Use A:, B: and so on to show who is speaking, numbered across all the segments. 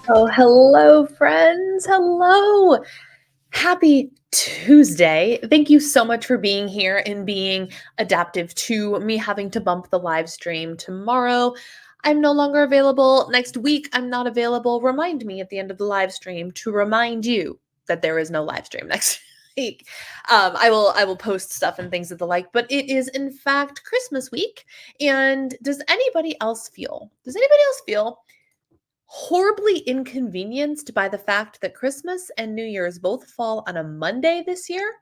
A: Oh, hello, friends. Hello. Happy Tuesday. Thank you so much for being here and being adaptive to me having to bump the live stream tomorrow. I'm no longer available. Next week, I'm not available. Remind me at the end of the live stream to remind you that there is no live stream next week. I will post stuff and things of the like, but it is in fact Christmas week. And does anybody else feel horribly inconvenienced by the fact that Christmas and New Year's both fall on a Monday this year?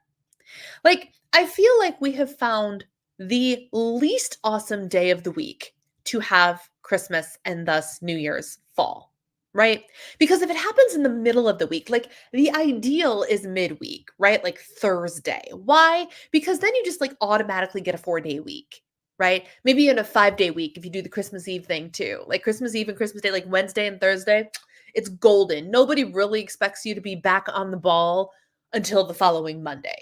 A: Like, I feel like we have found the least awesome day of the week to have Christmas and thus New Year's fall, right? Because if it happens in the middle of the week, like the ideal is midweek, right? Like Thursday. Why? Because then you just like automatically get a 4-day week. Right? Maybe in a 5-day week if you do the Christmas Eve thing too. Like Christmas Eve and Christmas Day, like Wednesday and Thursday, it's golden. Nobody really expects you to be back on the ball until the following Monday,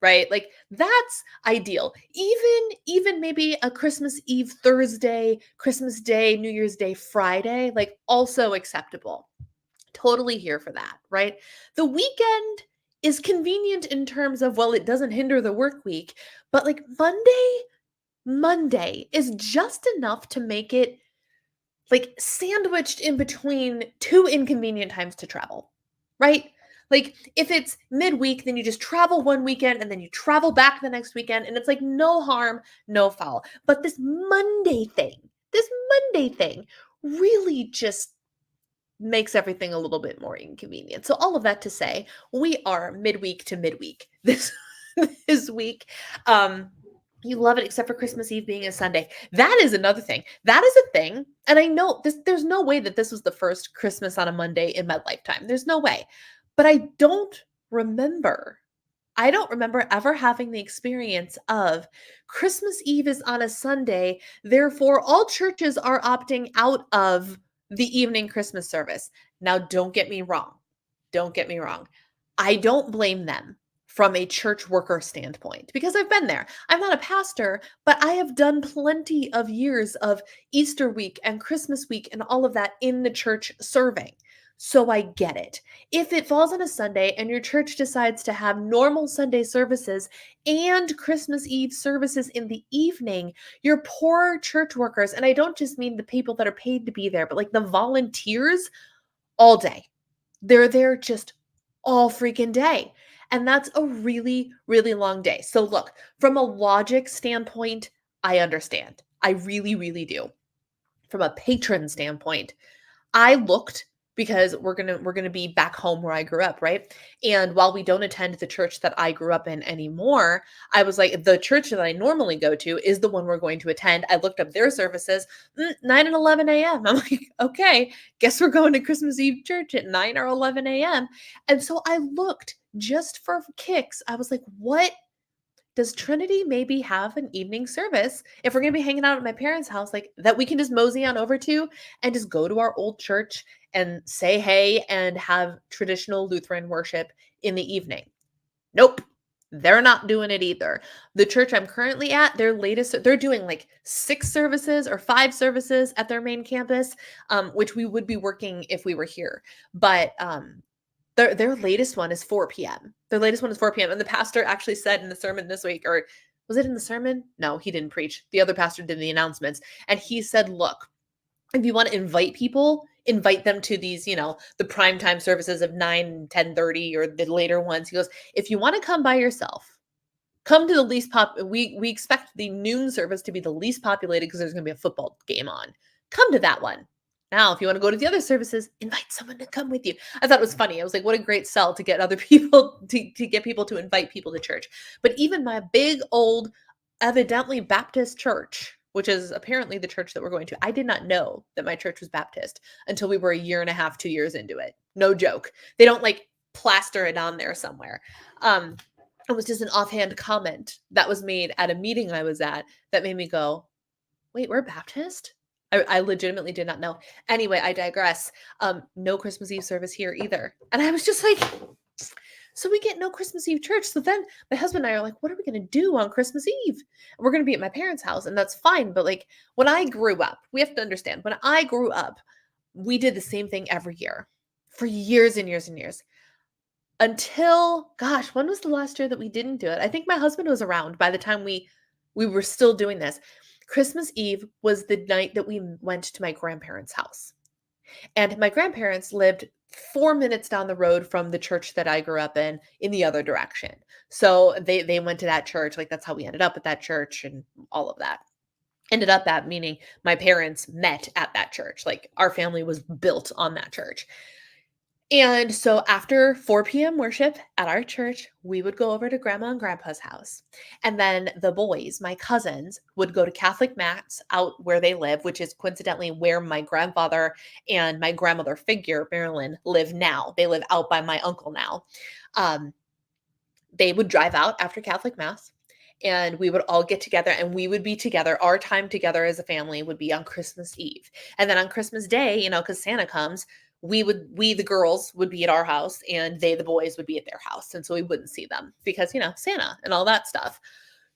A: right? Like that's ideal. Even maybe a Christmas Eve Thursday, Christmas Day, New Year's Day Friday, like also acceptable. Totally here for that, right? The weekend is convenient in terms of, well, it doesn't hinder the work week, but like Monday is just enough to make it like sandwiched in between two inconvenient times to travel, right? Like if it's midweek, then you just travel one weekend and then you travel back the next weekend, and it's like no harm, no foul. But this Monday thing really just makes everything a little bit more inconvenient. So all of that to say, we are midweek to midweek this this week. You love it except for Christmas Eve being a Sunday. That is another thing. That is a thing. And I know there's no way that this was the first Christmas on a Monday in my lifetime. There's no way. But remember I don't remember ever having the experience of Christmas Eve is on a Sunday, therefore all churches are opting out of the evening Christmas service. Now, don't get me wrong. Don't get me wrong. I don't blame them from a church worker standpoint because I've been there. I'm not a pastor, but I have done plenty of years of Easter week and Christmas week and all of that in the church serving. So I get it. If it falls on a Sunday and your church decides to have normal Sunday services and Christmas Eve services in the evening, your poor church workers, and I don't just mean the people that are paid to be there, but like the volunteers all day. They're there just all freaking day. And that's a really, really long day. So look, from a logic standpoint, I understand. I really, really do. From a patron standpoint, I looked because we're gonna be back home where I grew up, right? And while we don't attend the church that I grew up in anymore, I was like, the church that I normally go to is the one we're going to attend. I looked up their services, 9 and 11 a.m. I'm like, okay, guess we're going to Christmas Eve church at 9 or 11 a.m. And so I looked just for kicks. I was like, what does Trinity maybe have an evening service if we're going to be hanging out at my parents' house, like that we can just mosey on over to and just go to our old church and say hey and have traditional Lutheran worship in the evening? Nope. They're not doing it either. The church I'm currently at, they're doing like 6 services or 5 services at their main campus, which we would be working if we were here. But their latest one is 4 p.m. Their latest one is 4 p.m. And the pastor actually said in the sermon this week, or was it in the sermon? No, he didn't preach. The other pastor did the announcements. And he said, look, if you want to invite people, invite them to these, the primetime services of 9, 10:30 or the later ones. He goes, if you want to come by yourself, come to the least we expect the noon service to be the least populated because there's going to be a football game on. Come to that one. Now, if you want to go to the other services, invite someone to come with you. I thought it was funny. I was like, what a great sell to get other people to get people to invite people to church. But even my big old evidently Baptist church, which is apparently the church that we're going to, I did not know that my church was Baptist until we were a year and a half, 2 years into it. No joke. They don't like plaster it on there somewhere. It was just an offhand comment that was made at a meeting I was at that made me go, wait, we're Baptist? I legitimately did not know. Anyway, I digress. No Christmas Eve service here either. And I was just like, so we get no Christmas Eve church. So then my husband and I are like, what are we going to do on Christmas Eve? And we're going to be at my parents' house, and that's fine. But like when I grew up, we have to understand, when I grew up, we did the same thing every year. for years and years and years. Until, gosh, when was the last year that we didn't do it? I think my husband was around by the time we were still doing this. Christmas Eve was the night that we went to my grandparents' house. And my grandparents lived 4 minutes down the road from the church that I grew up in the other direction. So they went to that church, like, that's how we ended up at that church and all of that. Ended up at, meaning my parents met at that church, like, our family was built on that church. And so after 4 p.m. worship at our church, we would go over to grandma and grandpa's house. And then the boys, my cousins, would go to Catholic Mass out where they live, which is coincidentally where my grandfather and my grandmother figure, Marilyn, live now. They live out by my uncle now. Um, they would drive out after Catholic Mass, and we would all get together and we would be together. Our time together as a family would be on Christmas Eve. And then on Christmas Day, because Santa comes, we the girls would be at our house and the boys would be at their house. And so we wouldn't see them because, Santa and all that stuff.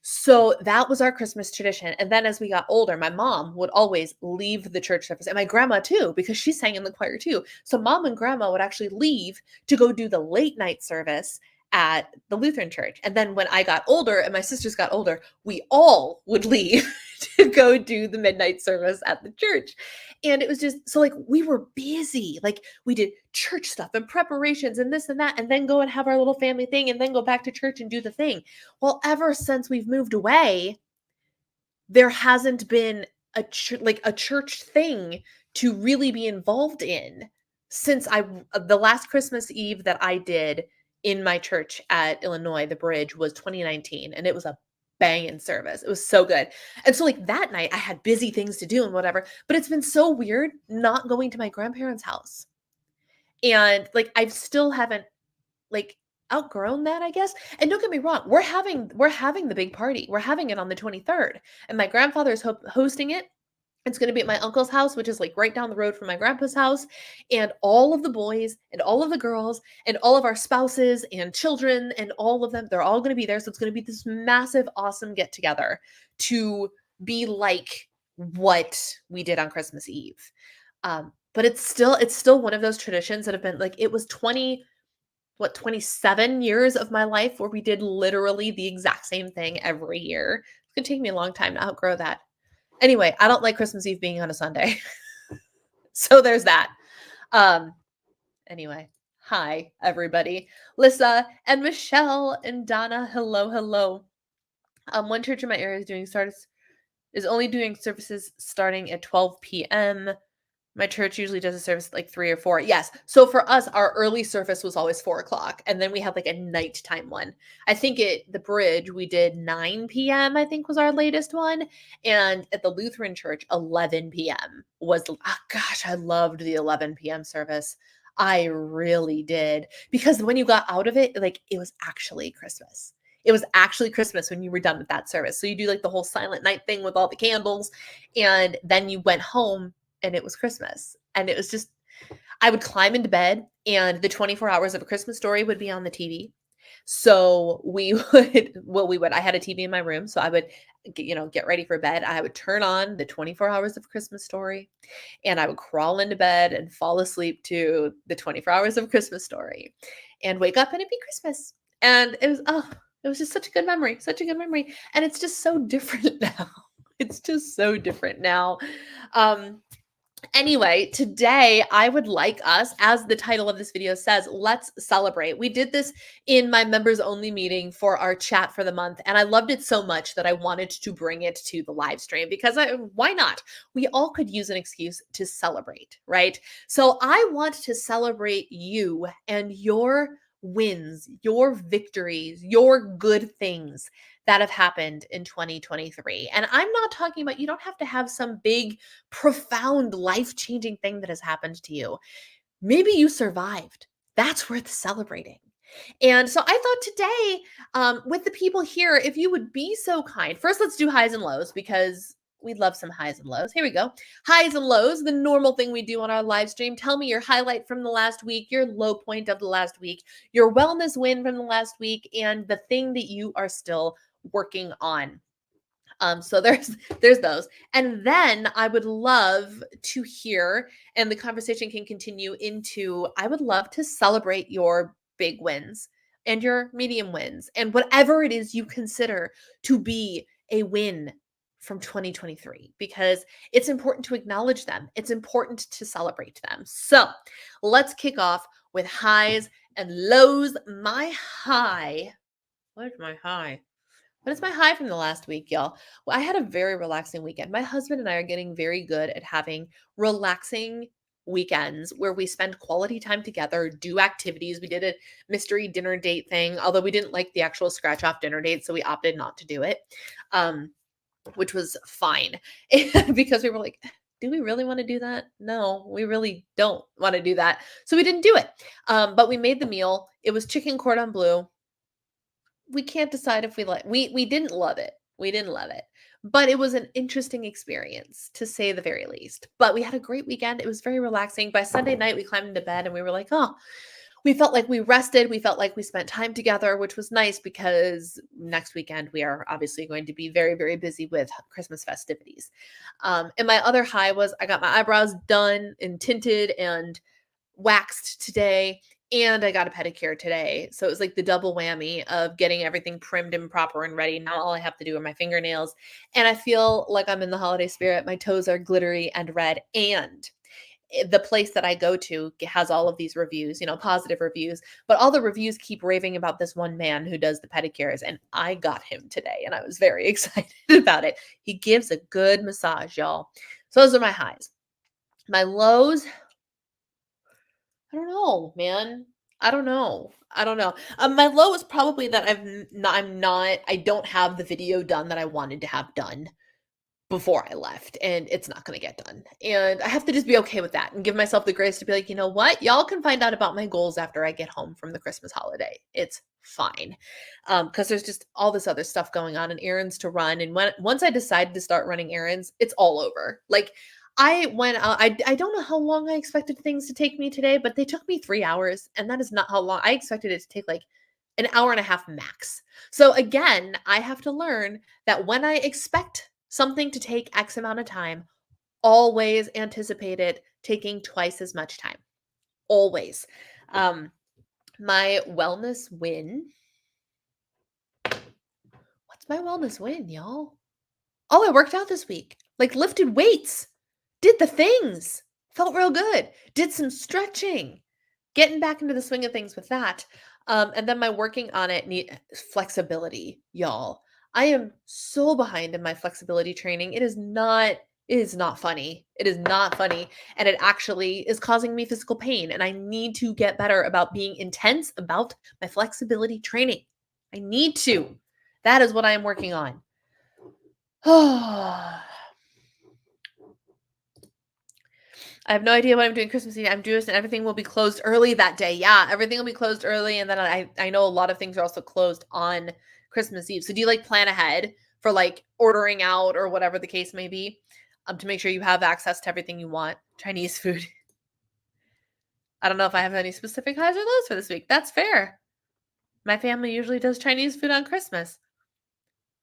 A: So that was our Christmas tradition. And then as we got older, my mom would always leave the church service, and my grandma too, because she sang in the choir too. So mom and grandma would actually leave to go do the late night service at the Lutheran church. And then when I got older and my sisters got older, we all would leave to go do the midnight service at the church. And it was just so, like, we were busy. Like, we did church stuff and preparations and this and that, and then go and have our little family thing and then go back to church and do the thing. Well, ever since we've moved away, there hasn't been a church thing to really be involved in since the last Christmas Eve that I did in my church at Illinois, the Bridge, was 2019, and it was a banging service. It was so good. And so, like, that night I had busy things to do and whatever, but it's been so weird not going to my grandparents' house. And, like, I still haven't, like, outgrown that, I guess. And don't get me wrong, we're having the big party. We're having it on the 23rd, and my grandfather's hosting it. It's going to be at my uncle's house, which is, like, right down the road from my grandpa's house. And all of the boys and all of the girls and all of our spouses and children and all of them, they're all going to be there. So it's going to be this massive, awesome get together to be like what we did on Christmas Eve. But it's still one of those traditions that have been, like, it was 27 years of my life where we did literally the exact same thing every year. It's going to take me a long time to outgrow that. Anyway, I don't like Christmas Eve being on a Sunday. So there's that. Anyway, hi, everybody. Lissa and Michelle and Donna, hello, hello. One church in my area is only doing services starting at 12 p.m. My church usually does a service like 3 or 4. Yes. So for us, our early service was always 4 o'clock. And then we had like a nighttime one. I think at the Bridge, we did 9 p.m., I think was our latest one. And at the Lutheran church, 11 p.m. was, gosh, I loved the 11 p.m. service. I really did. Because when you got out of it, like, it was actually Christmas. It was actually Christmas when you were done with that service. So you do like the whole silent night thing with all the candles. And then you went home and it was Christmas. And it was just, I would climb into bed and the 24 hours of A Christmas Story would be on the TV. So I had a TV in my room. So I would, get ready for bed. I would turn on the 24 hours of Christmas Story and I would crawl into bed and fall asleep to the 24 hours of Christmas Story and wake up and it'd be Christmas. And it was just such a good memory, such a good memory. And it's just so different now. It's just so different now. Anyway, today I would like us, as the title of this video says, let's celebrate. We did this in my members only meeting for our chat for the month, and I loved it so much that I wanted to bring it to the live stream because why not? We all could use an excuse to celebrate, right? So I want to celebrate you and your wins, your victories, your good things that have happened in 2023. And I'm not talking about, you don't have to have some big, profound, life-changing thing that has happened to you. Maybe you survived. That's worth celebrating. And so I thought today, with the people here, if you would be so kind, first let's do highs and lows because we'd love some highs and lows. Here we go. Highs and lows, the normal thing we do on our live stream. Tell me your highlight from the last week, your low point of the last week, your wellness win from the last week, and the thing that you are still working on. So there's those. And then I would love to hear, and the conversation can continue into, I would love to celebrate your big wins and your medium wins and whatever it is you consider to be a win from 2023, because it's important to acknowledge them. It's important to celebrate them. So let's kick off with highs and lows. My high, where's my high? What is my high from the last week, y'all? Well, I had a very relaxing weekend. My husband and I are getting very good at having relaxing weekends where we spend quality time together, do activities. We did a mystery dinner date thing, although we didn't like the actual scratch off dinner date, so we opted not to do it, which was fine because we were like, do we really want to do that? No, we really don't want to do that. So we didn't do it. But we made the meal. It was chicken cordon bleu. We can't decide if we didn't love it. We didn't love it. But it was an interesting experience, to say the very least. But we had a great weekend. It was very relaxing. By Sunday night, we climbed into bed and we were like, "Oh, we felt like we rested. We felt like we spent time together," which was nice because next weekend we are obviously going to be very, very busy with Christmas festivities. And my other high was I got my eyebrows done and tinted and waxed today, and I got a pedicure today. So it was like the double whammy of getting everything primed and proper and ready. Now all I have to do are my fingernails. And I feel like I'm in the holiday spirit. My toes are glittery and red. And the place that I go to has all of these reviews, positive reviews, but all the reviews keep raving about this one man who does the pedicures. And I got him today and I was very excited about it. He gives a good massage, y'all. So those are my highs. My lows, I don't know, man. I don't know. I don't know. My low is probably that I don't have the video done that I wanted to have done before I left, and it's not going to get done. And I have to just be okay with that and give myself the grace to be like, you know what? Y'all can find out about my goals after I get home from the Christmas holiday. It's fine. Because there's just all this other stuff going on and errands to run. And once I decided to start running errands, it's all over. Like I went out, I don't know how long I expected things to take me today, but they took me 3 hours. And that is not how long I expected it to take, like an hour and a half max. So again, I have to learn that when I expect something to take X amount of time, always anticipate it taking twice as much time. Always. My wellness win. What's my wellness win, y'all? Oh, I worked out this week. Like lifted weights. Did the things. Felt real good. Did some stretching. Getting back into the swing of things with that. And then my working on it need flexibility, y'all. I am so behind in my flexibility training. It is not funny. It is not funny. And it actually is causing me physical pain. And I need to get better about being intense about my flexibility training. I need to. That is what I am working on. I have no idea what I'm doing Christmas Eve. I'm Jewish and everything will be closed early that day. Yeah, everything will be closed early. And then I know a lot of things are also closed on Christmas Eve. So do you like plan ahead for like ordering out or whatever the case may be, to make sure you have access to everything you want? Chinese food. I don't know if I have any specific highs or lows for this week. That's fair. My family usually does Chinese food on Christmas.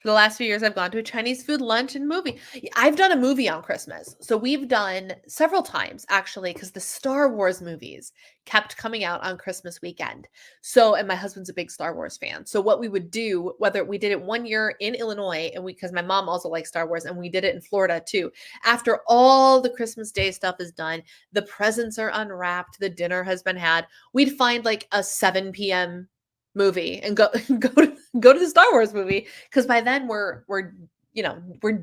A: For the last few years, I've gone to a Chinese food lunch and movie. I've done a movie on Christmas. So we've done several times, actually, because the Star Wars movies kept coming out on Christmas weekend. So, and my husband's a big Star Wars fan. So what we would do, whether we did it one year in Illinois, and because my mom also likes Star Wars, and we did it in Florida too. After all the Christmas Day stuff is done, the presents are unwrapped, the dinner has been had, we'd find like a 7 p.m. movie and go go to the Star Wars movie, because by then we're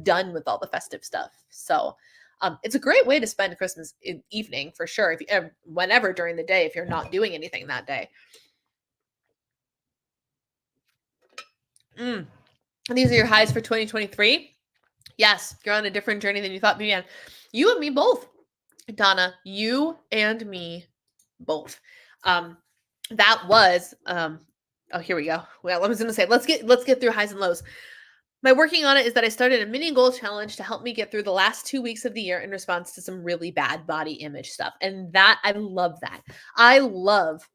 A: done with all the festive stuff. So it's a great way to spend Christmas evening for sure, if you, whenever during the day, if you're not doing anything that day. And these are your highs for 2023. Yes, you're on a different journey than you thought, began. You and me both, Donna. You and me both. That was oh, here we go. Well, I was going to say, let's get through highs and lows. My working on it is that I started a mini goal challenge to help me get through the last 2 weeks of the year in response to some really bad body image stuff. And that, I love that. I love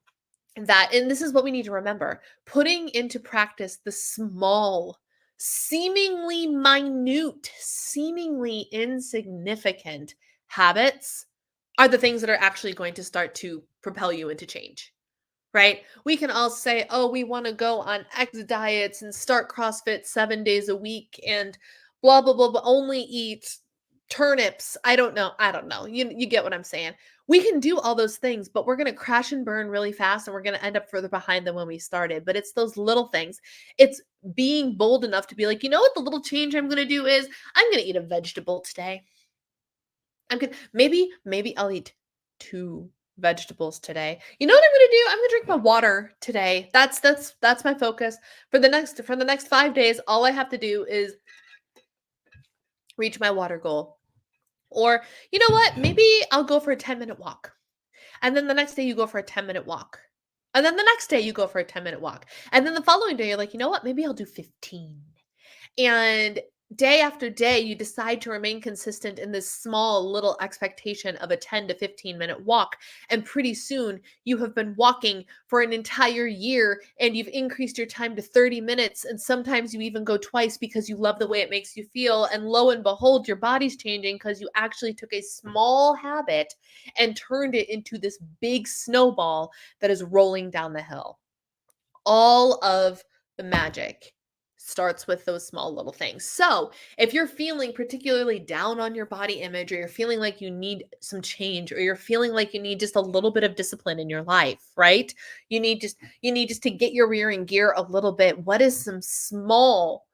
A: that. And this is what we need to remember. Putting into practice the small seemingly minute, seemingly insignificant habits are the things that are actually going to start to propel you into change, right? We can all say, oh, we want to go on X diets and start CrossFit 7 days a week and blah, blah, blah, blah, only eat turnips. I don't know. I don't know. You get what I'm saying. We can do all those things, but we're going to crash and burn really fast and we're going to end up further behind than when we started. But it's those little things. It's being bold enough to be like, you know what, the little change I'm going to do is I'm going to eat a vegetable today. I'm gonna maybe I'll eat 2 vegetables today. You know what I'm gonna do? I'm gonna drink my water today. That's my focus. For the next 5 days, all I have to do is reach my water goal. Or, you know what? Maybe I'll go for a 10-minute walk. And then the next day you go for a 10-minute walk. And then the next day you go for a 10-minute walk. And then the following day you're like, "You know what? Maybe I'll do 15." And day after day, you decide to remain consistent in this small little expectation of a 10 to 15-minute walk. And pretty soon, you have been walking for an entire year and you've increased your time to 30 minutes. And sometimes you even go twice because you love the way it makes you feel. And lo and behold, your body's changing because you actually took a small habit and turned it into this big snowball that is rolling down the hill. All of the magic starts with those small little things. So, if you're feeling particularly down on your body image, or you're feeling like you need some change, or you're feeling like you need just a little bit of discipline in your life, right? You need just to get your rear in gear a little bit. What is some small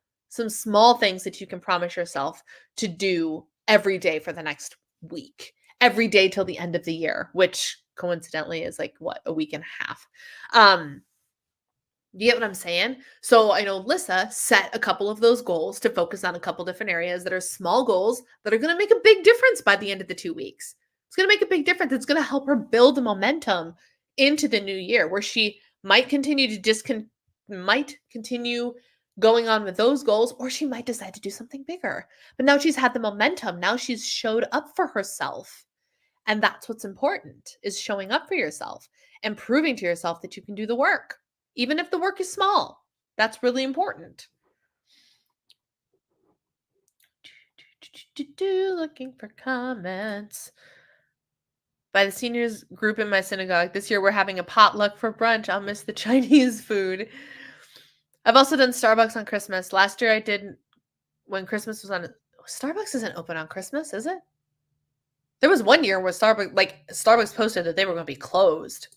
A: things that you can promise yourself to do every day for the next week? Every day till the end of the year, which coincidentally is like what, a week and a half. You get what I'm saying? So I know Lissa set a couple of those goals to focus on a couple different areas that are small goals that are going to make a big difference by the end of the 2 weeks. It's going to make a big difference. It's going to help her build the momentum into the new year where she might continue to might continue going on with those goals, or she might decide to do something bigger. But now she's had the momentum. Now she's showed up for herself. And that's what's important, is showing up for yourself and proving to yourself that you can do the work, even if the work is small. That's really important. Looking for comments. By the seniors group in my synagogue, this year we're having a potluck for brunch. I'll miss the Chinese food. I've also done Starbucks on Christmas. Last year I did when Christmas was on. Starbucks isn't open on Christmas, is it? There was one year where Starbucks posted that they were going to be closed.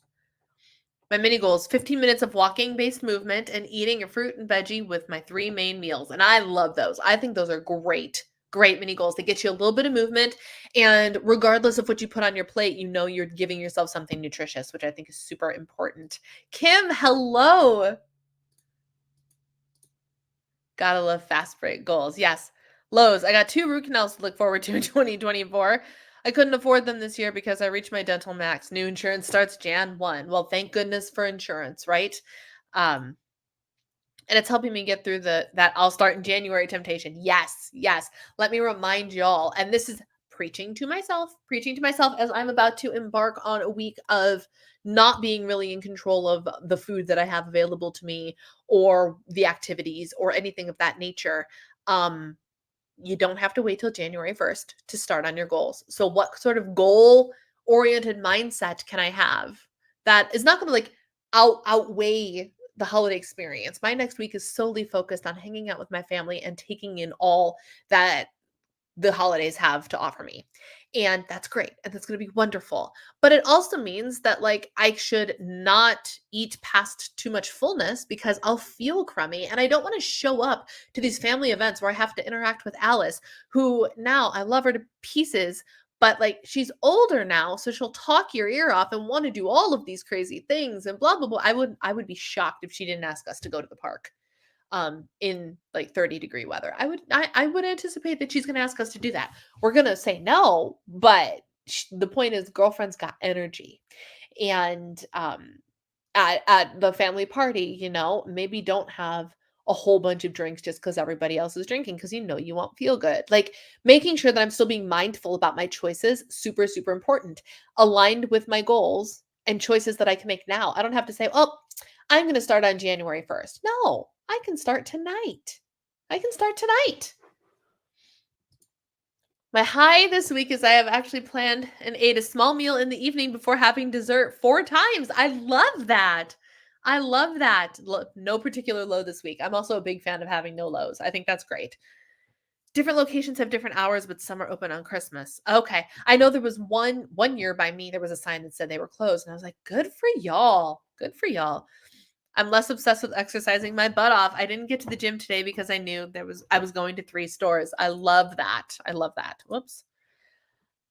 A: My mini goals: 15 minutes of walking based movement and eating a fruit and veggie with my 3 main meals. And I love those. I think those are great, great mini goals. They get you a little bit of movement. And regardless of what you put on your plate, you know you're giving yourself something nutritious, which I think is super important. Kim, hello. Gotta love fast break goals. Yes. Lowe's. I got 2 root canals to look forward to in 2024. I couldn't afford them this year because I reached my dental max. New insurance starts Jan 1. Well, thank goodness for insurance, right? Um, and it's helping me get through that I'll start in January temptation. Yes, yes. Let me remind y'all, and this is preaching to myself as I'm about to embark on a week of not being really in control of the food that I have available to me or the activities or anything of that nature. Um, you don't have to wait till January 1st to start on your goals. So what sort of goal oriented mindset can I have that is not going to like outweigh the holiday experience? My next week is solely focused on hanging out with my family and taking in all that the holidays have to offer me. And that's great. And that's going to be wonderful. But it also means that like I should not eat past too much fullness because I'll feel crummy. And I don't want to show up to these family events where I have to interact with Alice, who now I love her to pieces, but like she's older now, so she'll talk your ear off and want to do all of these crazy things and blah blah blah. I would be shocked if she didn't ask us to go to the park in like 30-degree weather. I would anticipate that she's going to ask us to do that. We're going to say no, but the point is girlfriend's got energy. And at the family party, maybe don't have a whole bunch of drinks just because everybody else is drinking, because you won't feel good. Like making sure that I'm still being mindful about my choices, super, super important. Aligned with my goals and choices that I can make now. I don't have to say, oh, I'm going to start on January 1st. No, I can start tonight. I can start tonight. My high this week is I have actually planned and ate a small meal in the evening before having dessert 4 times. I love that. I love that. No particular low this week. I'm also a big fan of having no lows. I think that's great. Different locations have different hours, but some are open on Christmas. Okay. I know there was one year by me, there was a sign that said they were closed, and I was like, "Good for y'all. Good for y'all." I'm less obsessed with exercising my butt off. I didn't get to the gym today because I was going to 3 stores. I love that. I love that. Whoops.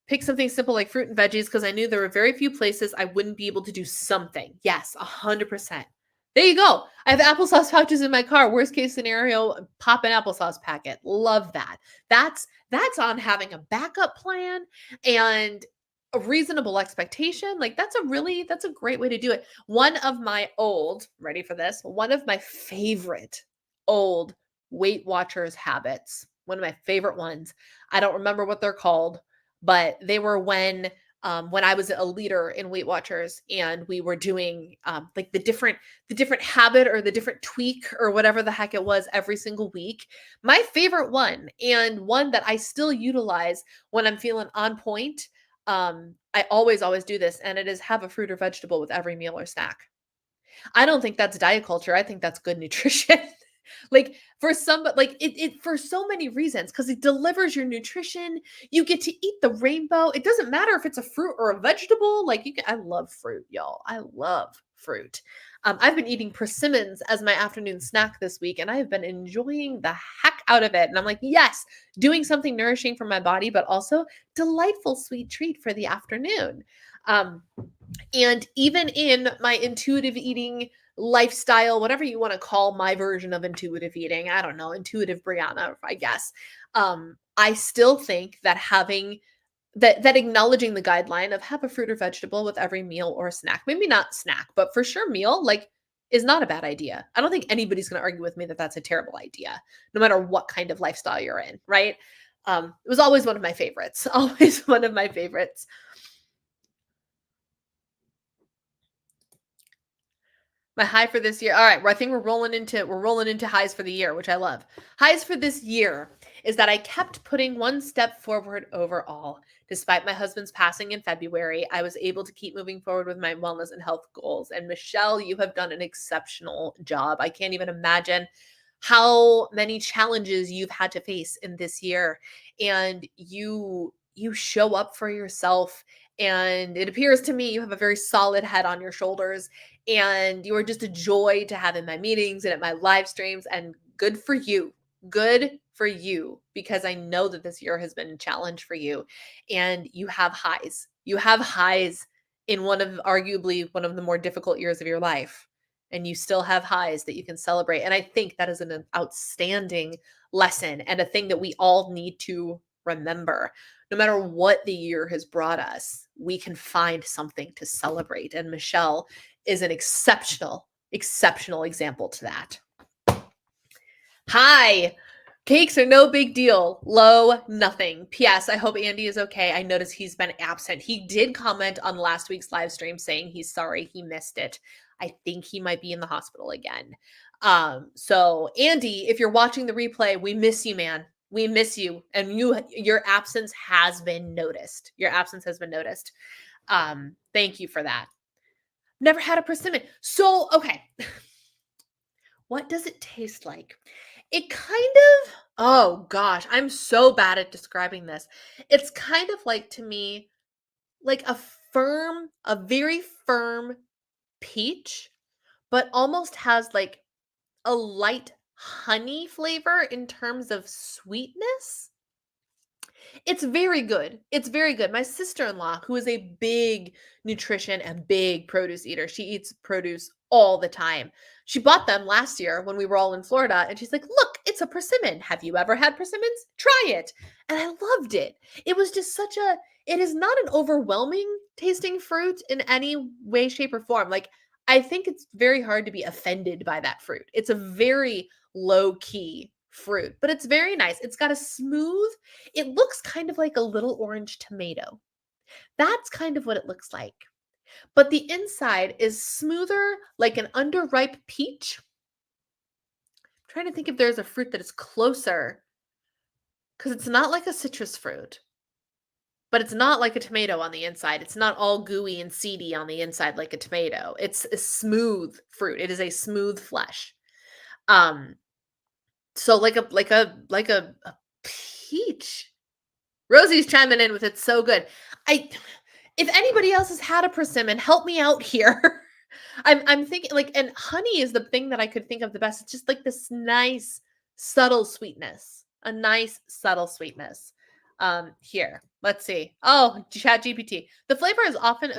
A: Pick something simple like fruit and veggies because I knew there were very few places I wouldn't be able to do something. Yes, 100%. There you go. I have applesauce pouches in my car. Worst case scenario, pop an applesauce packet. Love that. That's on having a backup plan and a reasonable expectation. Like that's a great way to do it. One of my old, ready for this? One of my favorite old Weight Watchers habits. One of my favorite ones. I don't remember what they're called, but they were when I was a leader in Weight Watchers and we were doing like the different habit or the different tweak or whatever the heck it was every single week. My favorite one and one that I still utilize when I'm feeling on point. I always do this, and it is have a fruit or vegetable with every meal or snack. I don't think that's diet culture. I think that's good nutrition. Like for some, but like it for so many reasons, because it delivers your nutrition. You get to eat the rainbow. It doesn't matter if it's a fruit or a vegetable. Like you can, I love fruit, y'all. I love fruit. I've been eating persimmons as my afternoon snack this week, and I have been enjoying the heck out of it. And I'm like, yes, doing something nourishing for my body, but also delightful sweet treat for the afternoon. Um, and even in my intuitive eating lifestyle, whatever you want to call my version of intuitive eating, I don't know, intuitive Brianna, I guess. I still think that having that acknowledging the guideline of have a fruit or vegetable with every meal or snack, maybe not snack, but for sure meal, like is not a bad idea. I don't think anybody's going to argue with me that that's a terrible idea, no matter what kind of lifestyle you're in, right? It was always one of my favorites, always one of my favorites. My high for this year. All right, I think we're rolling into highs for the year, which I love. Highs for this year is that I kept putting one step forward overall. Despite my husband's passing in February, I was able to keep moving forward with my wellness and health goals. And Michelle, you have done an exceptional job. I can't even imagine how many challenges you've had to face in this year, and you show up for yourself, and it appears to me you have a very solid head on your shoulders, and you are just a joy to have in my meetings and at my live streams, and good for you. Good for you, because I know that this year has been a challenge for you, and you have highs. You have highs in one of arguably one of the more difficult years of your life, and you still have highs that you can celebrate. And I think that is an outstanding lesson and a thing that we all need to remember. No matter what the year has brought us, we can find something to celebrate. And Michelle is an exceptional example to that. Hi. Cakes are no big deal. Low, nothing. P.S. I hope Andy is okay. I noticed he's been absent. He did comment on last week's live stream saying he's sorry he missed it. I think he might be in the hospital again. So Andy, if you're watching the replay, we miss you, man. We miss you. And your absence has been noticed. Your absence has been noticed. Thank you for that. Never had a persimmon. So, okay. What does it taste like? It kind of, oh gosh, I'm so bad at describing this. It's kind of like to me, like a very firm peach, but almost has like a light honey flavor in terms of sweetness. It's very good. It's very good. My sister-in-law, who is a big nutrition and big produce eater, she eats produce all the time. She bought them last year when we were all in Florida, and she's like, "Look, it's a persimmon. Have you ever had persimmons? Try it." And I loved it. It was just it is not an overwhelming tasting fruit in any way, shape, or form. Like, I think it's very hard to be offended by that fruit. It's a very low key fruit, but it's very nice. It's got a smooth, it looks kind of like a little orange tomato. That's kind of what it looks like. But the inside is smoother, like an underripe peach. I'm trying to think if there's a fruit that is closer, because it's not like a citrus fruit, but it's not like a tomato on the inside. It's not all gooey and seedy on the inside like a tomato. It's a smooth fruit. It is a smooth flesh. Um, so like a peach. Rosie's chiming in with it's so good. I If anybody else has had a persimmon, help me out here. I'm thinking like, and honey is the thing that I could think of the best. It's just like this nice subtle sweetness. A nice subtle sweetness. Here, let's see. Oh, Chat GPT. The flavor is often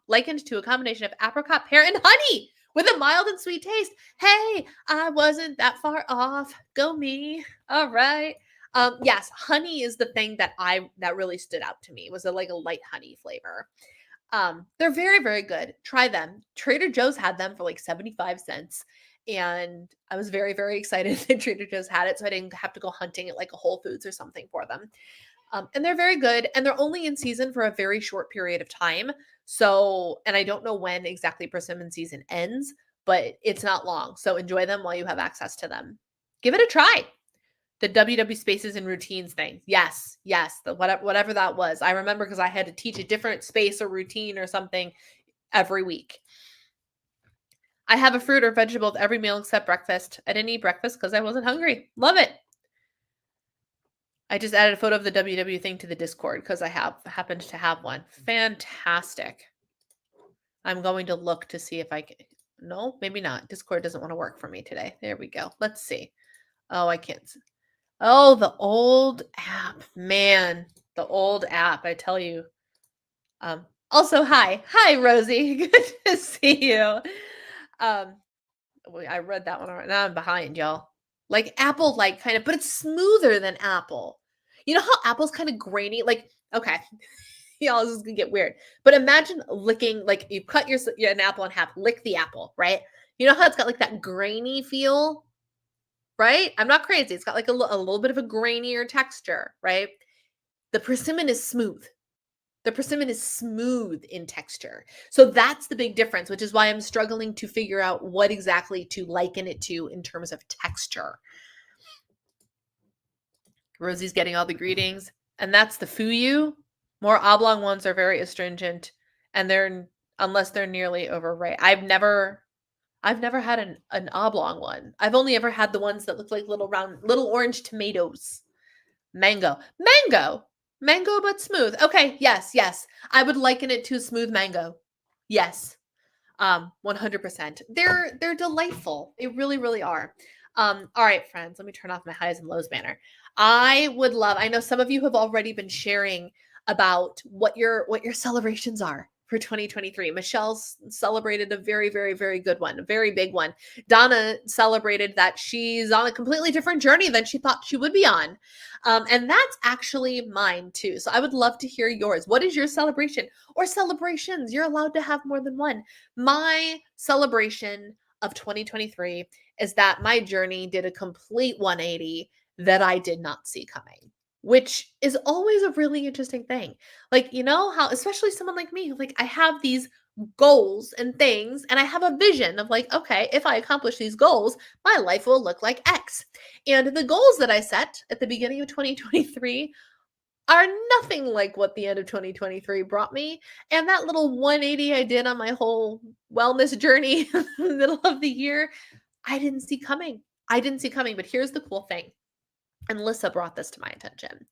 A: likened to a combination of apricot, pear, and honey with a mild and sweet taste. Hey, I wasn't that far off. Go me. All right. Yes, honey is the thing that really stood out to me. Was like a light honey flavor. They're very, very good. Try them. Trader Joe's had them for like 75 cents. And I was very, very excited that Trader Joe's had it. So I didn't have to go hunting at like a Whole Foods or something for them. And they're very good. And they're only in season for a very short period of time. So, and I don't know when exactly persimmon season ends, but it's not long. So enjoy them while you have access to them. Give it a try. The WW spaces and routines thing. Yes, yes, the whatever that was. I remember because I had to teach a different space or routine or something every week. I have a fruit or vegetable with every meal except breakfast. I didn't eat breakfast because I wasn't hungry. Love it. I just added a photo of the WW thing to the Discord because I happened to have one. Fantastic. I'm going to look to see if I can. No, maybe not. Discord doesn't want to work for me today. There we go. Let's see. Oh, I can't. Oh, the old app, man, the old app, I tell you. Also, hi, Rosie, good to see you. I read that one already. Now I'm behind, y'all. Like apple, like kind of, but it's smoother than apple. You know how apple's kind of grainy? Like, okay, y'all, this is gonna get weird. But imagine licking, like you cut an apple in half, lick the apple, right? You know how it's got like that grainy feel? Right? I'm not crazy. It's got like a little bit of a grainier texture, right? The persimmon is smooth. The persimmon is smooth in texture. So that's the big difference, which is why I'm struggling to figure out what exactly to liken it to in terms of texture. Rosie's getting all the greetings. And that's the fuyu. More oblong ones are very astringent, and unless they're nearly overripe. I've never had an oblong one. I've only ever had the ones that look like little orange tomatoes. Mango. Mango, but smooth. Okay, yes. I would liken it to a smooth mango. Yes. 100%. They're delightful. They really, really are. All right, friends, let me turn off my highs and lows banner. I know some of you have already been sharing about what your celebrations are for 2023. Michelle's celebrated a very, very, very good one, a very big one. Donna celebrated that she's on a completely different journey than she thought she would be on. And that's actually mine too. So I would love to hear yours. What is your celebration or celebrations? You're allowed to have more than one. My celebration of 2023 is that my journey did a complete 180 that I did not see coming, which is always a really interesting thing. Like, you know how, especially someone like me, like I have these goals and things, and I have a vision of like, okay, if I accomplish these goals, my life will look like X. And the goals that I set at the beginning of 2023 are nothing like what the end of 2023 brought me. And that little 180 I did on my whole wellness journey in the middle of the year, I didn't see coming. But here's the cool thing. And Lissa brought this to my attention.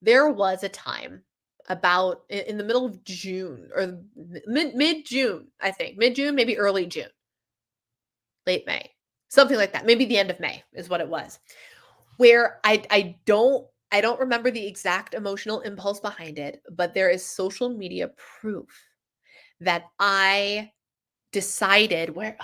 A: There was a time about in the middle of June or mid-June, I think. Mid-June, maybe early June. Late May. Something like that. Maybe the end of May is what it was. Where I don't remember the exact emotional impulse behind it, but there is social media proof that I decided where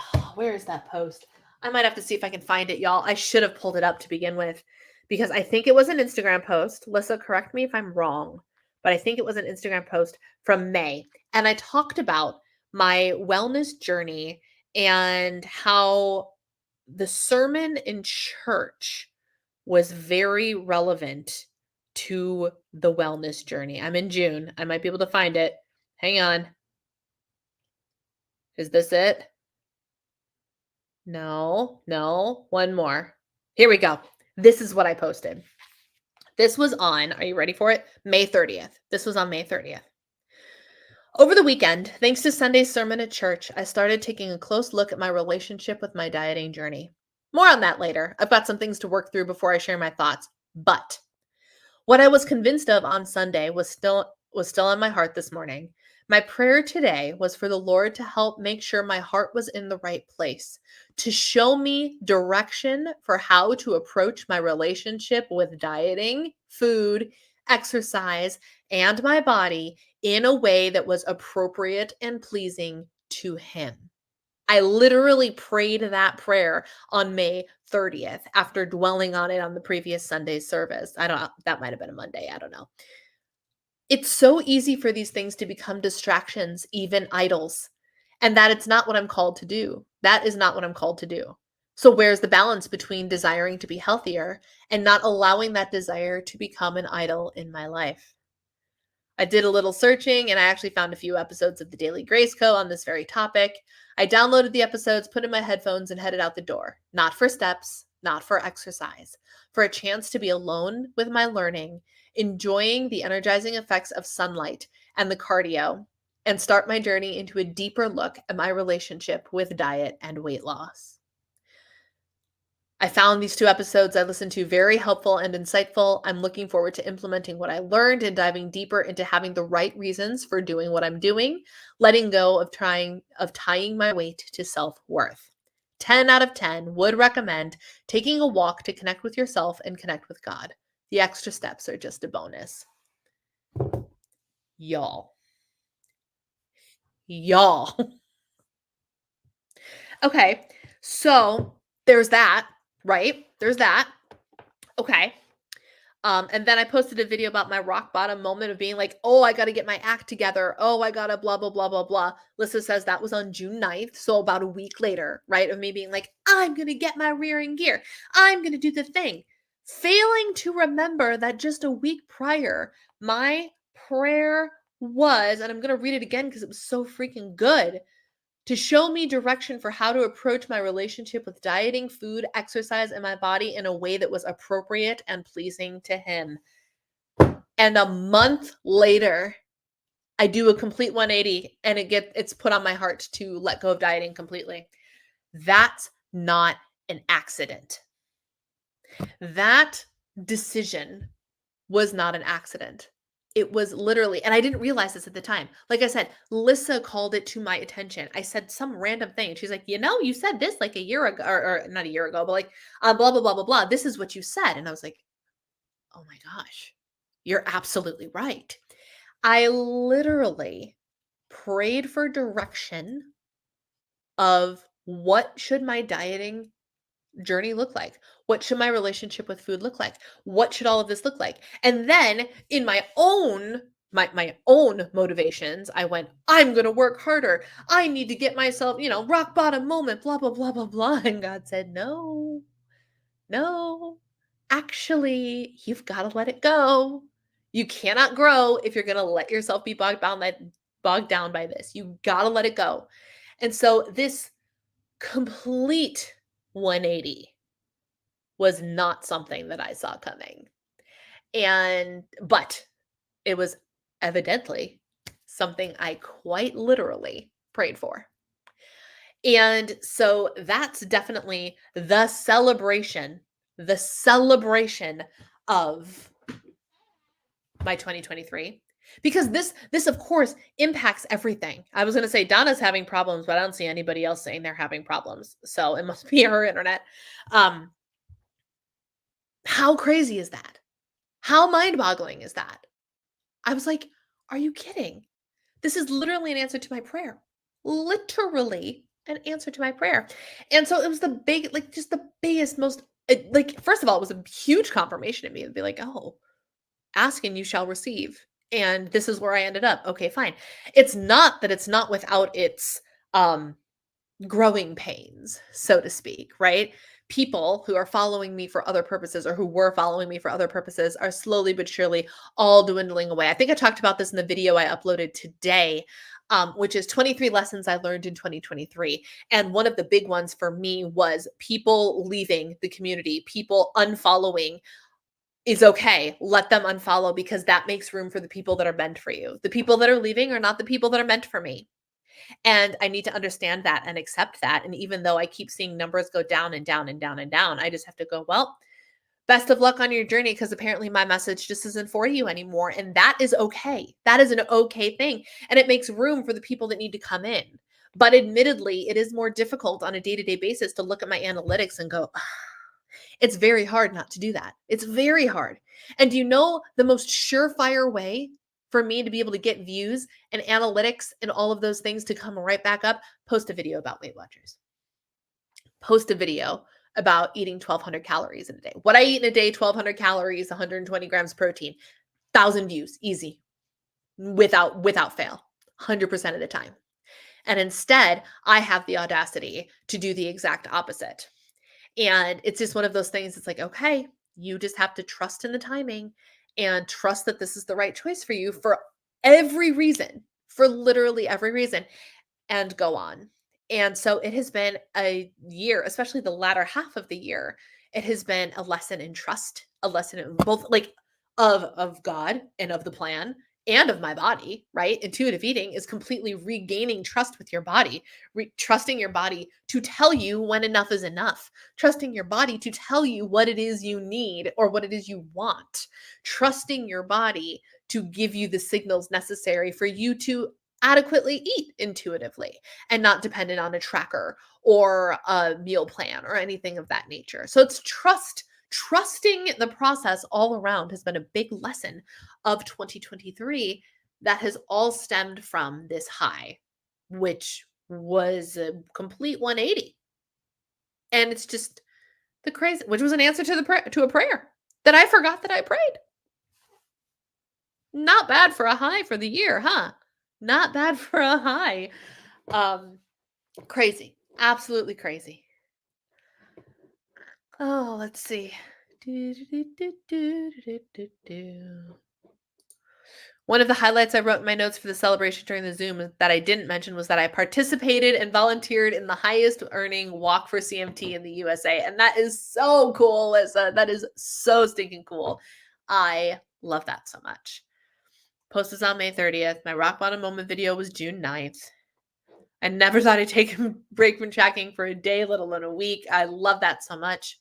A: is that post? I might have to see if I can find it, y'all. I should have pulled it up to begin with because I think it was an Instagram post. Lissa, correct me if I'm wrong, but I think it was an Instagram post from May. And I talked about my wellness journey and how the sermon in church was very relevant to the wellness journey. I'm in June. I might be able to find it. Hang on. Is this it? No. One more. Here we go. This is what I posted. This was on, are you ready for it? May 30th. This was on May 30th. Over the weekend, thanks to Sunday's sermon at church, I started taking a close look at my relationship with my dieting journey. More on that later. I've got some things to work through before I share my thoughts. But what I was convinced of on Sunday was still on my heart this morning. My prayer today was for the Lord to help make sure my heart was in the right place, to show me direction for how to approach my relationship with dieting, food, exercise, and my body in a way that was appropriate and pleasing to Him. I literally prayed that prayer on May 30th after dwelling on it on the previous Sunday's service. I don't know. That might have been a Monday. I don't know. It's so easy for these things to become distractions, even idols, and that it's not what I'm called to do. That is not what I'm called to do. So, where's the balance between desiring to be healthier and not allowing that desire to become an idol in my life? I did a little searching and I actually found a few episodes of the Daily Grace Co. on this very topic. I downloaded the episodes, put in my headphones, and headed out the door. Not for steps, not for exercise, for a chance to be alone with my learning, enjoying the energizing effects of sunlight and the cardio, and start my journey into a deeper look at my relationship with diet and weight loss. I found these two episodes I listened to very helpful and insightful. I'm looking forward to implementing what I learned and diving deeper into having the right reasons for doing what I'm doing, letting go of tying my weight to self-worth. 10 out of 10 would recommend taking a walk to connect with yourself and connect with God. The extra steps are just a bonus. Y'all. Okay, so there's that, right? There's that. Okay. And then I posted a video about my rock bottom moment of being like, oh, I got to get my act together. Oh, I got to blah, blah, blah, blah, blah. Lissa says that was on June 9th. So about a week later, right? Of me being like, I'm going to get my rear in gear. I'm going to do the thing. Failing to remember that just a week prior, my prayer was, and I'm going to read it again because it was so freaking good, to show me direction for how to approach my relationship with dieting, food, exercise, and my body in a way that was appropriate and pleasing to Him. And a month later, I do a complete 180 and it's put on my heart to let go of dieting completely. That's not an accident. That decision was not an accident. It was literally, and I didn't realize this at the time. Like I said, Lissa called it to my attention. I said some random thing. And she's like, you said this like a year ago, or not a year ago, but like, blah, blah, blah, blah, blah. This is what you said. And I was like, oh my gosh, you're absolutely right. I literally prayed for direction of what should my dieting journey look like? What should my relationship with food look like? What should all of this look like? And then in my own motivations, I went, I'm going to work harder. I need to get myself, rock bottom moment, blah, blah, blah, blah, blah. And God said, no, actually, you've got to let it go. You cannot grow if you're going to let yourself be bogged down by this. You got to let it go. And so this complete 180 was not something that I saw coming. But it was evidently something I quite literally prayed for. And so that's definitely the celebration of my 2023. Because this of course impacts everything. I was going to say Donna's having problems, but I don't see anybody else saying they're having problems. So it must be her internet. How crazy is that? How mind-boggling is that? I was like, are you kidding? This is literally an answer to my prayer. Literally an answer to my prayer. And so it was the biggest, first of all, it was a huge confirmation to me to be like, oh, ask and you shall receive. And this is where I ended up. Okay, fine. It's not that it's not without its growing pains, so to speak, right? People who are following me for other purposes or who were following me for other purposes are slowly but surely all dwindling away. I think I talked about this in the video I uploaded today which is 23 lessons I learned in 2023. And one of the big ones for me was people leaving the community, people unfollowing is okay. Let them unfollow because that makes room for the people that are meant for you. The people that are leaving are not the people that are meant for me. And I need to understand that and accept that. And even though I keep seeing numbers go down and down and down and down, I just have to go, well, best of luck on your journey because apparently my message just isn't for you anymore. And that is okay. That is an okay thing. And it makes room for the people that need to come in. But admittedly, it is more difficult on a day to day basis to look at my analytics and go, it's very hard not to do that. It's very hard. And do you know the most surefire way for me to be able to get views and analytics and all of those things to come right back up? Post a video about Weight Watchers. Post a video about eating 1,200 calories in a day. What I eat in a day, 1,200 calories, 120 grams protein, 1,000 views, easy, without fail, 100% of the time. And instead, I have the audacity to do the exact opposite. And it's just one of those things. It's like, okay, you just have to trust in the timing and trust that this is the right choice for you for every reason, for literally every reason, and go on. And so it has been a year, especially the latter half of the year. It has been a lesson in trust, a lesson in both like of God and of the plan and of my body, right? Intuitive eating is completely regaining trust with your body, trusting your body to tell you when enough is enough, trusting your body to tell you what it is you need or what it is you want, trusting your body to give you the signals necessary for you to adequately eat intuitively and not dependent on a tracker or a meal plan or anything of that nature. So it's trusting the process all around has been a big lesson of 2023 that has all stemmed from this high, which was a complete 180. And it's just the crazy, which was an answer to a prayer that I forgot that I prayed. Not bad for a high for the year, huh? Not bad for a high. Crazy. Absolutely crazy. Oh, let's see. One of the highlights I wrote in my notes for the celebration during the Zoom that I didn't mention was that I participated and volunteered in the highest earning walk for CMT in the USA. And that is so cool, Lisa. That is so stinking cool. I love that so much. Post is on May 30th. My rock bottom moment video was June 9th. I never thought I'd take a break from tracking for a day, let alone a week. I love that so much.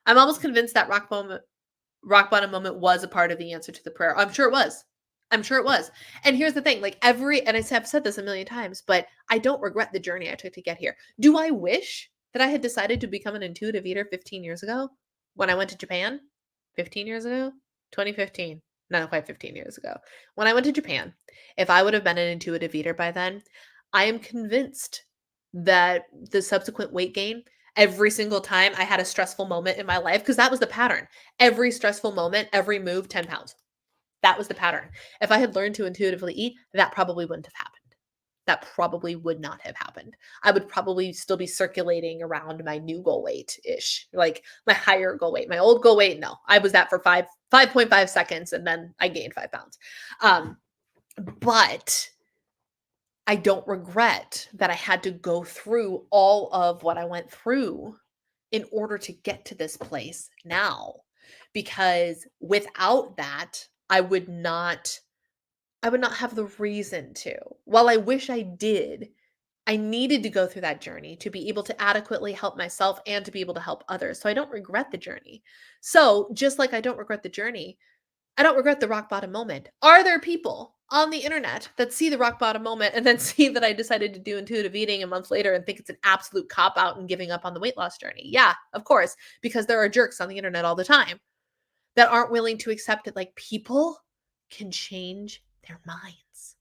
A: I'm almost convinced that rock bottom moment was a part of the answer to the prayer. I'm sure it was. And here's the thing, and I've said this a million times, but I don't regret the journey I took to get here. Do I wish that I had decided to become an intuitive eater 15 years ago when I went to Japan? 15 years ago? 2015. Not quite 15 years ago. When I went to Japan, if I would have been an intuitive eater by then, I am convinced that the subsequent weight gain, every single time I had a stressful moment in my life, because that was the pattern. Every stressful moment, every move, 10 pounds. That was the pattern. If I had learned to intuitively eat, that probably wouldn't have happened. That probably would not have happened. I would probably still be circulating around my new goal weight-ish, like my higher goal weight. My old goal weight, no. I was that for 5.5 seconds, and then I gained 5 pounds. But I don't regret that I had to go through all of what I went through in order to get to this place now. Because without that, I would not have the reason to. While I wish I did, I needed to go through that journey to be able to adequately help myself and to be able to help others. So I don't regret the journey. So just like I don't regret the journey, I don't regret the rock bottom moment. Are there people on the internet that see the rock bottom moment and then see that I decided to do intuitive eating a month later and think it's an absolute cop out and giving up on the weight loss journey? Yeah, of course, because there are jerks on the internet all the time that aren't willing to accept it. Like, people can change their minds.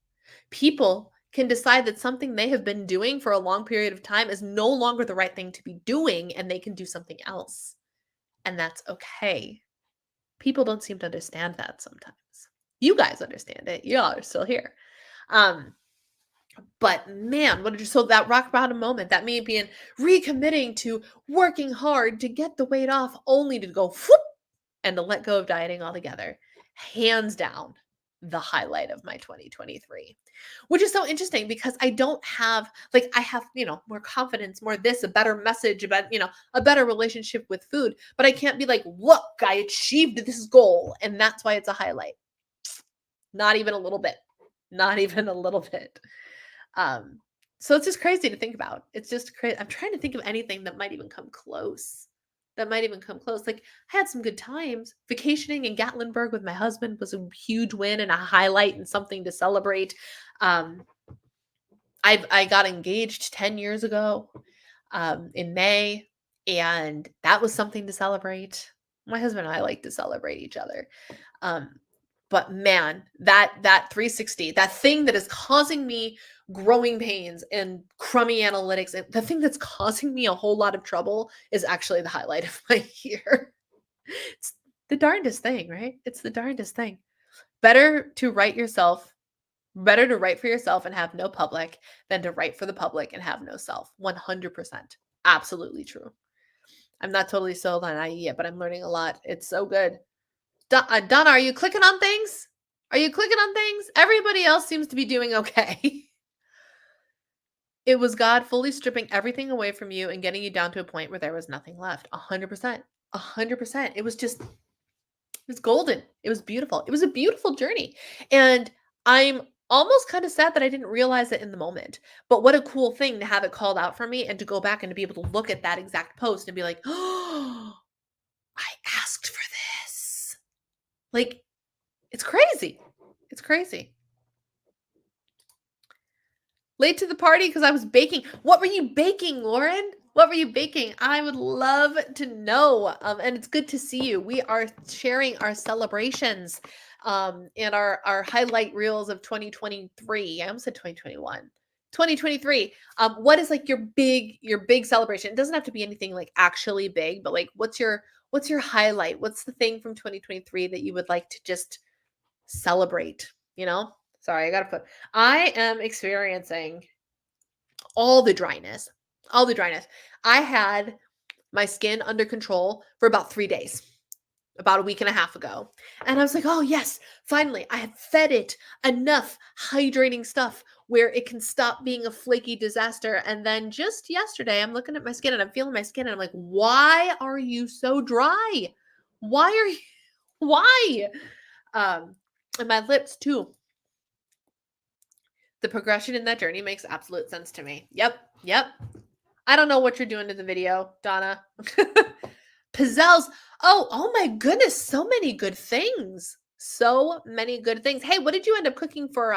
A: People can decide that something they have been doing for a long period of time is no longer the right thing to be doing, and they can do something else. And that's okay. People don't seem to understand that sometimes. You guys understand it. Y'all are still here. But man, so that rock bottom moment, that me being recommitting to working hard to get the weight off, only to go whoop, and to let go of dieting altogether. Hands down, the highlight of my 2023, which is so interesting because I don't have, like, I have, more confidence, more this, a better message about, a better relationship with food, but I can't be like, look, I achieved this goal. And that's why it's a highlight. Not even a little bit. Not even a little bit. Um, so it's just crazy to think about. It's just crazy. I'm trying to think of anything that might even come close. That might even come close. Like, I had some good times. Vacationing in Gatlinburg with my husband was a huge win and a highlight and something to celebrate. Um, I got engaged 10 years ago in May, and that was something to celebrate. My husband and I like to celebrate each other. Um, but man, that 360, that thing that is causing me growing pains and crummy analytics, and the thing that's causing me a whole lot of trouble is actually the highlight of my year. It's the darndest thing, right? It's the darndest thing. Better to write yourself, better to write for yourself and have no public than to write for the public and have no self. 100%. Absolutely true. I'm not totally sold on IE yet, but I'm learning a lot. It's so good. Donna, are you clicking on things? Are you clicking on things? Everybody else seems to be doing okay. It was God fully stripping everything away from you and getting you down to a point where there was nothing left. 100%. 100%. It was golden. It was beautiful. It was a beautiful journey. And I'm almost kind of sad that I didn't realize it in the moment. But what a cool thing to have it called out for me and to go back and to be able to look at that exact post and be like, oh, I asked for this. Like, it's crazy. It's crazy. Late to the party because I was baking. What were you baking, Lauren? What were you baking? I would love to know. And it's good to see you. We are sharing our celebrations and our highlight reels of 2023. I almost said 2021. 2023. What is like your big celebration? It doesn't have to be anything like actually big, but like what's your highlight? What's the thing from 2023 that you would like to just celebrate, Sorry, I am experiencing all the dryness. All the dryness. I had my skin under control for about 3 days, about a week and a half ago. And I was like, oh, yes, finally, I have fed it enough hydrating stuff where it can stop being a flaky disaster. And then just yesterday, I'm looking at my skin and I'm feeling my skin and I'm like, why are you so dry? Why are you, why? And my lips too. The progression in that journey makes absolute sense to me. Yep. I don't know what you're doing to the video, Donna. Pizzelles. Oh my goodness. So many good things. So many good things. Hey, what did you end up cooking for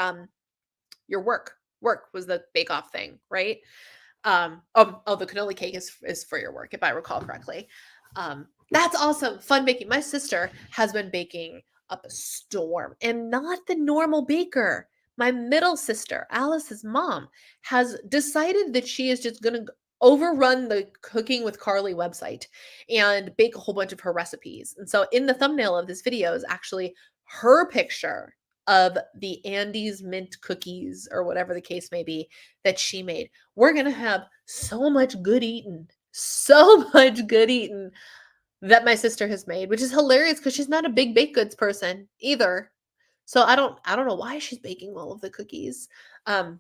A: your work? Work was the bake-off thing, right? The cannoli cake is for your work, if I recall correctly. That's awesome. Fun baking. My sister has been baking up a storm and not the normal baker. My middle sister, Alice's mom, has decided that she is just going to overrun the Cooking with Carly website and bake a whole bunch of her recipes. And so in the thumbnail of this video is actually her picture of the Andes mint cookies or whatever the case may be that she made. We're going to have so much good eating that my sister has made, which is hilarious because she's not a big baked goods person either. So I don't know why she's baking all of the cookies. And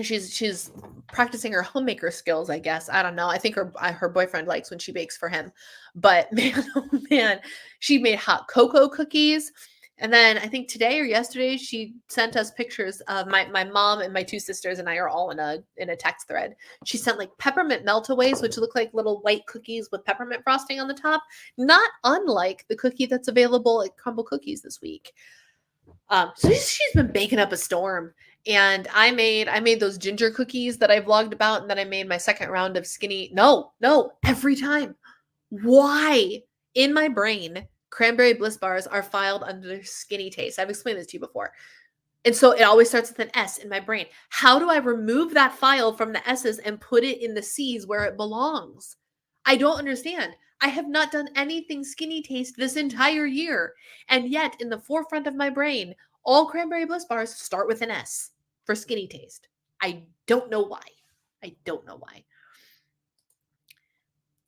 A: she's practicing her homemaker skills, I guess. I don't know. I think her boyfriend likes when she bakes for him. But man, oh man, she made hot cocoa cookies. And then I think today or yesterday, she sent us pictures of my mom and my two sisters and I are all in a text thread. She sent like peppermint meltaways, which look like little white cookies with peppermint frosting on the top, not unlike the cookie that's available at Crumble Cookies this week. So she's been baking up a storm. And I made those ginger cookies that I vlogged about, and then I made my second round of skinny. No, every time. Why? In my brain, cranberry bliss bars are filed under skinny taste. I've explained this to you before. And so it always starts with an S in my brain. How do I remove that file from the S's and put it in the C's where it belongs? I don't understand. I have not done anything skinny taste this entire year. And yet, in the forefront of my brain, all cranberry bliss bars start with an S for skinny taste. I don't know why.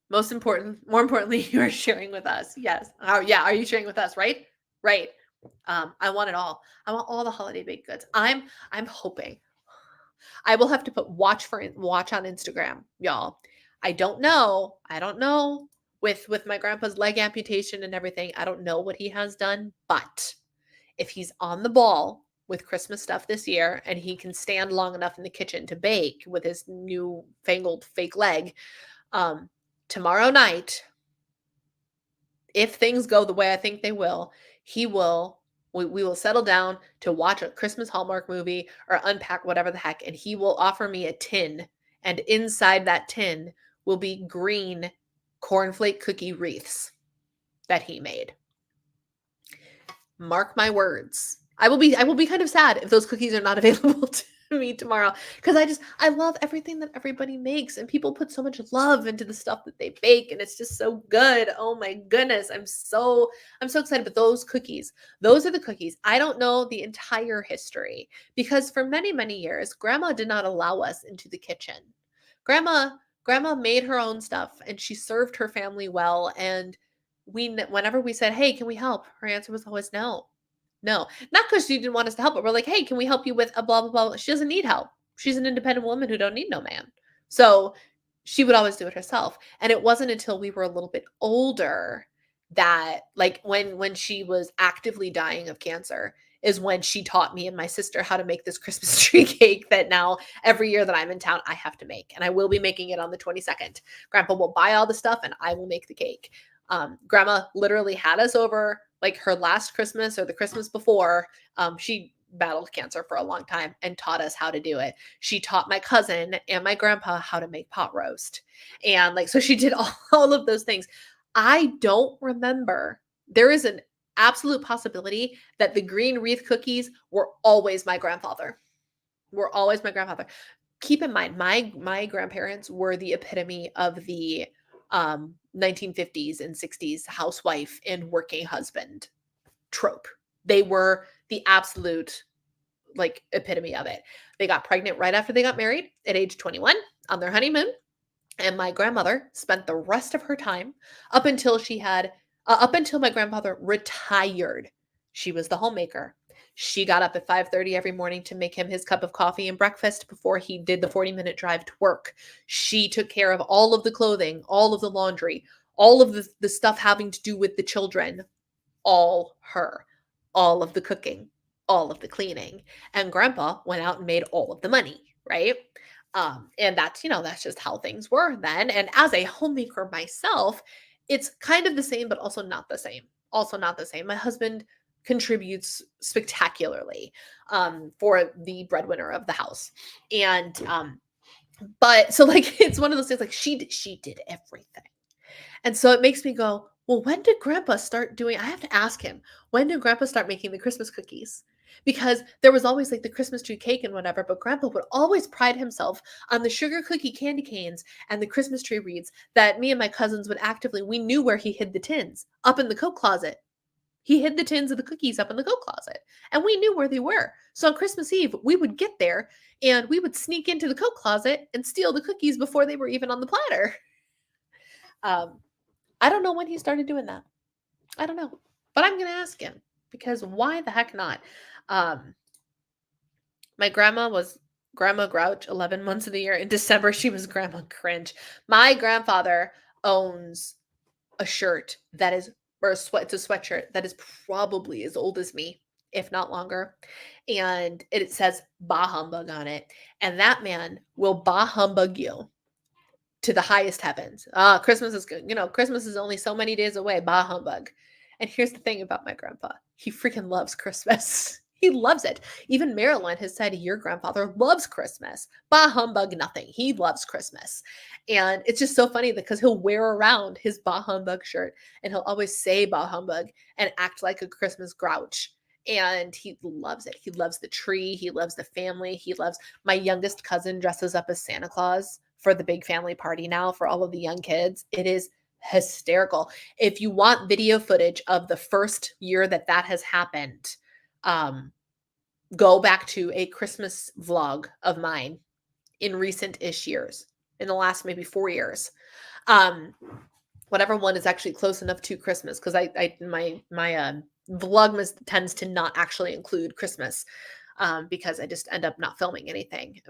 A: More importantly, you are sharing with us. Yes. Oh, yeah. Are you sharing with us? Right. I want it all. I want all the holiday baked goods. I'm hoping I will have to put watch on Instagram, y'all. I don't know with my grandpa's leg amputation and everything. I don't know what he has done, but if he's on the ball with Christmas stuff this year and he can stand long enough in the kitchen to bake with his new fangled fake leg, um, tomorrow night, if things go the way I think they will, he will we will settle down to watch a Christmas Hallmark movie or unpack whatever the heck, and he will offer me a tin, and inside that tin will be green cornflake cookie wreaths that he made. Mark my words. I will be kind of sad if those cookies are not available to me tomorrow, because I love everything that everybody makes, and people put so much love into the stuff that they bake, and it's just so good. Oh my goodness. I'm so excited. But those are the cookies. I don't know the entire history, because for many, many years, grandma did not allow us into the kitchen. Grandma made her own stuff, and she served her family well, and whenever we said, "Hey, can we help?" Her answer was always no. No, not because she didn't want us to help, but we're like, "Hey, can we help you with a blah, blah, blah?" She doesn't need help. She's an independent woman who don't need no man. So she would always do it herself. And it wasn't until we were a little bit older that, like, when she was actively dying of cancer, is when she taught me and my sister how to make this Christmas tree cake that now every year that I'm in town, I have to make. And I will be making it on the 22nd. Grandpa will buy all the stuff and I will make the cake. Grandma literally had us over like her last Christmas or the Christmas before. She battled cancer for a long time and taught us how to do it. She taught my cousin and my grandpa how to make pot roast. And like, so she did all of those things. I don't remember. There is an absolute possibility that the green wreath cookies were always my grandfather. Were always my grandfather. Keep in mind, my grandparents were the epitome of the 1950s and 60s housewife and working husband trope. They were the absolute like epitome of it. They got pregnant right after they got married at age 21 on their honeymoon, and my grandmother spent the rest of her time up until up until my grandfather retired. She was the homemaker. She got up at 5:30 every morning to make him his cup of coffee and breakfast before he did the 40-minute drive to work. She took care of all of the clothing, all of the laundry, all of the stuff having to do with the children, all her, all of the cooking, all of the cleaning. And grandpa went out and made all of the money, right? And that's just how things were then. And as a homemaker myself, it's kind of the same, but also not the same. Also not the same. My husband contributes spectacularly for the breadwinner of the house. And but so like it's one of those things like she did everything. And so it makes me go, well, when did grandpa start doing I have to ask him, when did grandpa start making the Christmas cookies? Because there was always like the Christmas tree cake and whatever, but grandpa would always pride himself on the sugar cookie candy canes and the Christmas tree wreaths that me and my cousins would we knew where he hid the tins, up in the coat closet. He hid the tins of the cookies up in the coat closet, and we knew where they were. So on Christmas Eve, we would get there and we would sneak into the coat closet and steal the cookies before they were even on the platter. Um, I don't know when he started doing that. I don't know. But I'm going to ask him, because why the heck not? Um, my grandma was Grandma Grouch 11 months of the year. In December, she was Grandma Cringe. My grandfather owns a shirt that is, or it's a sweatshirt that is probably as old as me, if not longer. And it says Bah Humbug on it. And that man will Bah Humbug you to the highest heavens. Christmas is good. Christmas is only so many days away. Bah humbug. And here's the thing about my grandpa. He freaking loves Christmas. He loves it. Even Marilyn has said your grandfather loves Christmas. Bah humbug nothing. He loves Christmas. And it's just so funny because he'll wear around his bah humbug shirt and he'll always say bah humbug and act like a Christmas grouch. And he loves it. He loves the tree. He loves the family. He loves my youngest cousin dresses up as Santa Claus for the big family party now for all of the young kids. It is hysterical. If you want video footage of the first year that has happened, go back to a Christmas vlog of mine in recent-ish years, in the last maybe 4 years. Whatever one is actually close enough to Christmas, because my Vlogmas tends to not actually include Christmas, because I just end up not filming anything.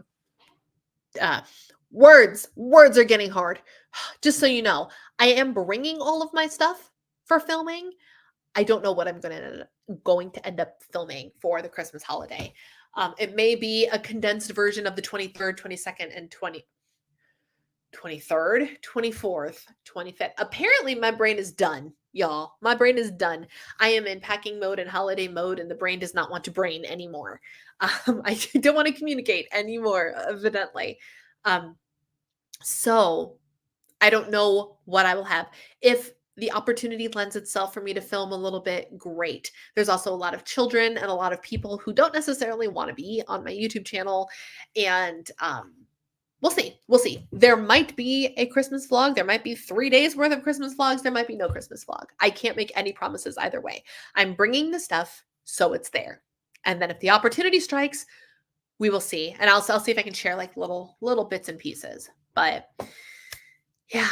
A: Uh, words are getting hard. Just so you know, I am bringing all of my stuff for filming. I don't know what I'm going to end up filming for the Christmas holiday. It may be a condensed version of the 23rd, 22nd, and 23rd, 24th, 25th. Apparently, my brain is done, y'all. My brain is done. I am in packing mode and holiday mode, and the brain does not want to brain anymore. I don't want to communicate anymore, evidently. Um, so I don't know what I will have. If the opportunity lends itself for me to film a little bit, great. There's also a lot of children and a lot of people who don't necessarily want to be on my YouTube channel. And we'll see. We'll see. There might be a Christmas vlog. There might be 3 days worth of Christmas vlogs. There might be no Christmas vlog. I can't make any promises either way. I'm bringing the stuff, so it's there. And then if the opportunity strikes, we will see. And I'll see if I can share like little bits and pieces. But yeah.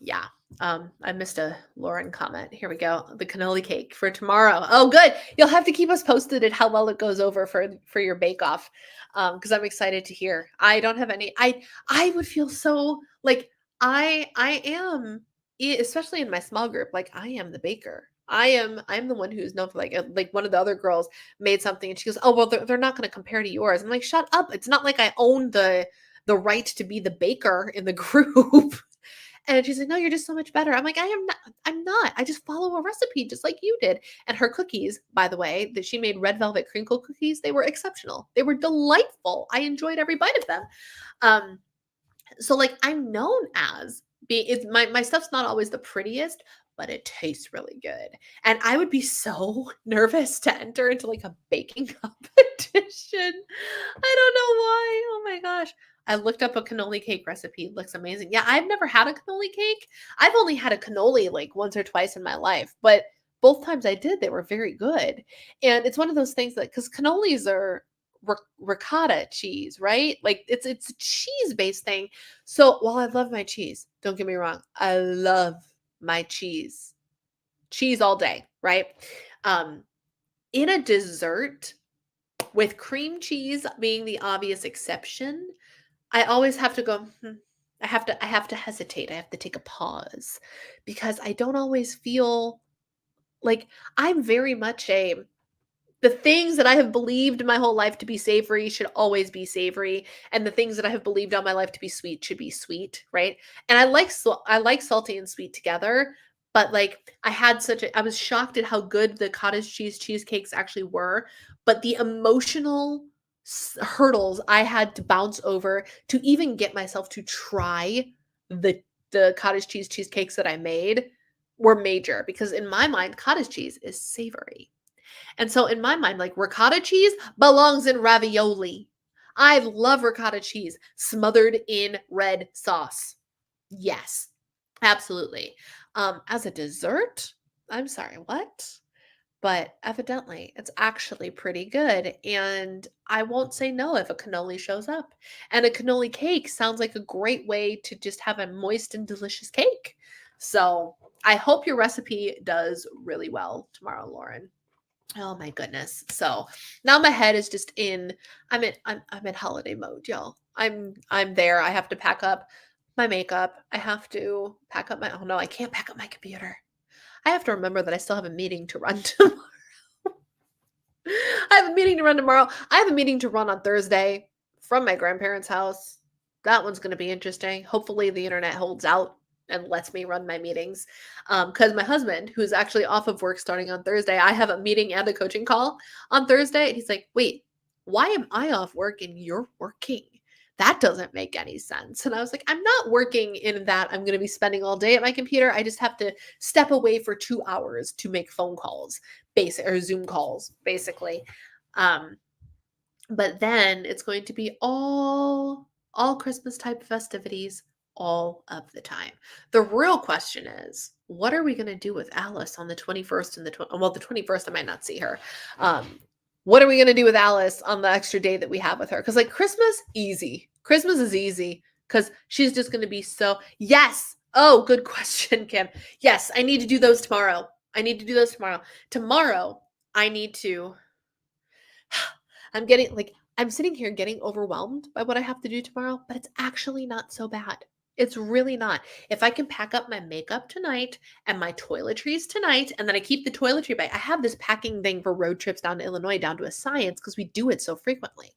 A: Yeah. I missed a Lauren comment. Here we go. The cannoli cake for tomorrow. Oh, good. You'll have to keep us posted at how well it goes over for your bake off. Because I'm excited to hear. I don't have any. I would feel so like I am, especially in my small group. Like I am the baker. I'm the one who's known for like one of the other girls made something and she goes, oh well, they're not going to compare to yours. I'm like, shut up. It's not like I own the right to be the baker in the group. And she's like, no, you're just so much better. I'm like, I'm not. I just follow a recipe just like you did. And her cookies, by the way, that she made red velvet crinkle cookies, they were exceptional. They were delightful. I enjoyed every bite of them. So like I'm known as my stuff's not always the prettiest, but it tastes really good. And I would be so nervous to enter into like a baking competition. I don't know why. Oh my gosh. I looked up a cannoli cake recipe. It looks amazing. Yeah, I've never had a cannoli cake. I've only had a cannoli like once or twice in my life, but both times I did, they were very good. And it's one of those things that because cannolis are ricotta cheese, right? Like it's a cheese based thing. So while I love my cheese, don't get me wrong, I love my cheese all day, right? In a dessert, with cream cheese being the obvious exception, I always have to go, I have to hesitate. I have to take a pause because I don't always feel like I'm very much the things that I have believed my whole life to be savory should always be savory, and the things that I have believed all my life to be sweet should be sweet, right? And I like salty and sweet together, but like I was shocked at how good the cottage cheese cheesecakes actually were, but the emotional hurdles I had to bounce over to even get myself to try the cottage cheese cheesecakes that I made were major because in my mind cottage cheese is savory. And so in my mind, like ricotta cheese belongs in ravioli. I love ricotta cheese smothered in red sauce. Yes, absolutely. As a dessert, I'm sorry, what? But evidently, it's actually pretty good. And I won't say no if a cannoli shows up. And a cannoli cake sounds like a great way to just have a moist and delicious cake. So I hope your recipe does really well tomorrow, Lauren. Oh my goodness. So now my head is just I'm in holiday mode, y'all. I'm there. I have to pack up my makeup. I have to pack up oh no, I can't pack up my computer. I have to remember that I still have a meeting to run tomorrow. I have a meeting to run tomorrow. I have a meeting to run on Thursday from my grandparents' house. That one's going to be interesting. Hopefully the internet holds out and lets me run my meetings. Because my husband, who's actually off of work starting on Thursday, I have a meeting and a coaching call on Thursday. And he's like, wait, why am I off work and you're working? That doesn't make any sense. And I was like, I'm not working in that I'm going to be spending all day at my computer. I just have to step away for 2 hours to make phone calls, or Zoom calls, basically. But then it's going to be all Christmas type festivities all of the time. The real question is, what are we going to do with Alice on the 21st and the 21st I might not see her. What are we going to do with Alice on the extra day that we have with her? Cuz like Christmas is easy cuz she's just going to be yes. Oh, good question, Kim. Yes, I need to do those tomorrow. I need to do those tomorrow. Tomorrow, I need to I'm sitting here getting overwhelmed by what I have to do tomorrow, but it's actually not so bad. It's really not. If I can pack up my makeup tonight and my toiletries tonight, and then I keep the toiletry bag. I have this packing thing for road trips down to Illinois down to a science because we do it so frequently.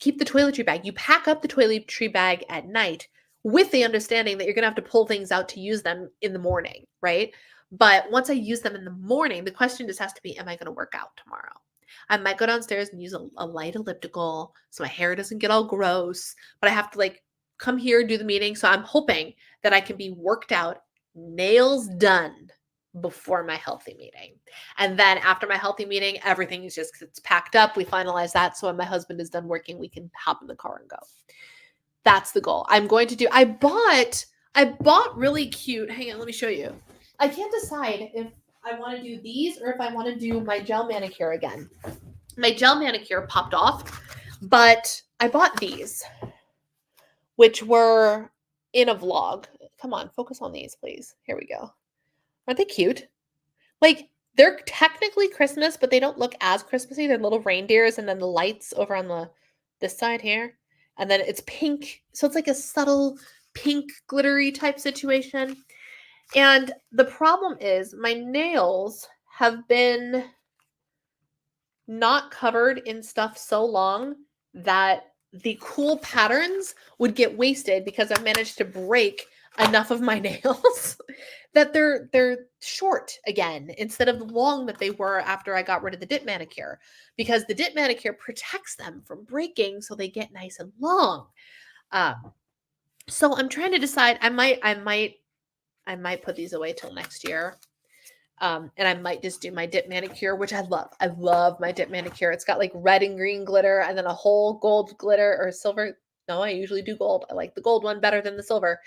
A: Keep the toiletry bag. You pack up the toiletry bag at night with the understanding that you're going to have to pull things out to use them in the morning, right? But once I use them in the morning, the question just has to be, am I going to work out tomorrow? I might go downstairs and use a light elliptical so my hair doesn't get all gross, but I have to like come here, do the meeting. So I'm hoping that I can be worked out, nails done before my healthy meeting. And then after my healthy meeting, everything is just, it's packed up. We finalize that. So when my husband is done working, we can hop in the car and go. That's the goal. I'm going to do, I bought really cute, hang on, let me show you. I can't decide if I want to do these or if I want to do my gel manicure again. My gel manicure popped off, but I bought these, which were in a vlog. Come on, focus on these, please. Here we go. Aren't they cute? Like, they're technically Christmas, but they don't look as Christmassy. They're little reindeers, and then the lights over on this side here. And then it's pink. So it's like a subtle pink glittery type situation. And the problem is my nails have been not covered in stuff so long that the cool patterns would get wasted because I've managed to break enough of my nails that they're short again instead of the long that they were after I got rid of the dip manicure, because the dip manicure protects them from breaking so they get nice and long. So I'm trying to decide. I might put these away till next year. And I might just do my dip manicure, which I love. I love my dip manicure. It's got like red and green glitter and then a whole gold glitter or silver. No, I usually do gold. I like the gold one better than the silver.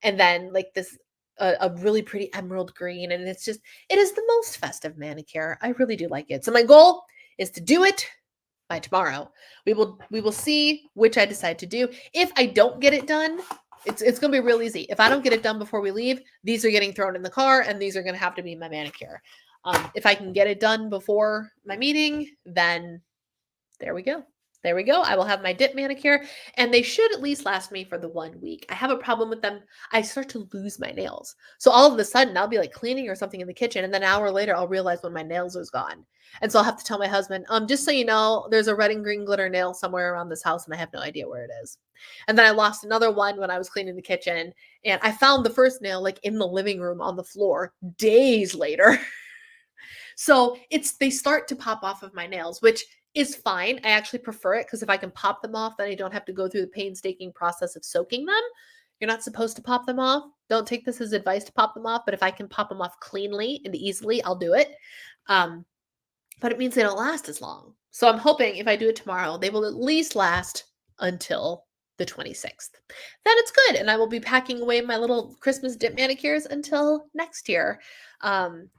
A: And then like this, a really pretty emerald green. And it is the most festive manicure. I really do like it. So my goal is to do it by tomorrow. We will see which I decide to do. If I don't get it done, it's going to be real easy. If I don't get it done before we leave, these are getting thrown in the car and these are going to have to be my manicure. If I can get it done before my meeting, then there we go. There we go. I will have my dip manicure and they should at least last me for the 1 week. I have a problem with them. I start to lose my nails. So all of a sudden I'll be like cleaning or something in the kitchen. And then an hour later, I'll realize when my nails is gone. And so I'll have to tell my husband, just so you know, there's a red and green glitter nail somewhere around this house and I have no idea where it is. And then I lost another one when I was cleaning the kitchen and I found the first nail like in the living room on the floor days later. So they start to pop off of my nails, which is fine. I actually prefer it because if I can pop them off, then I don't have to go through the painstaking process of soaking them. You're not supposed to pop them off. Don't take this as advice to pop them off, but if I can pop them off cleanly and easily, I'll do it. But it means they don't last as long. So I'm hoping if I do it tomorrow, they will at least last until the 26th. Then it's good. And I will be packing away my little Christmas dip manicures until next year. I'm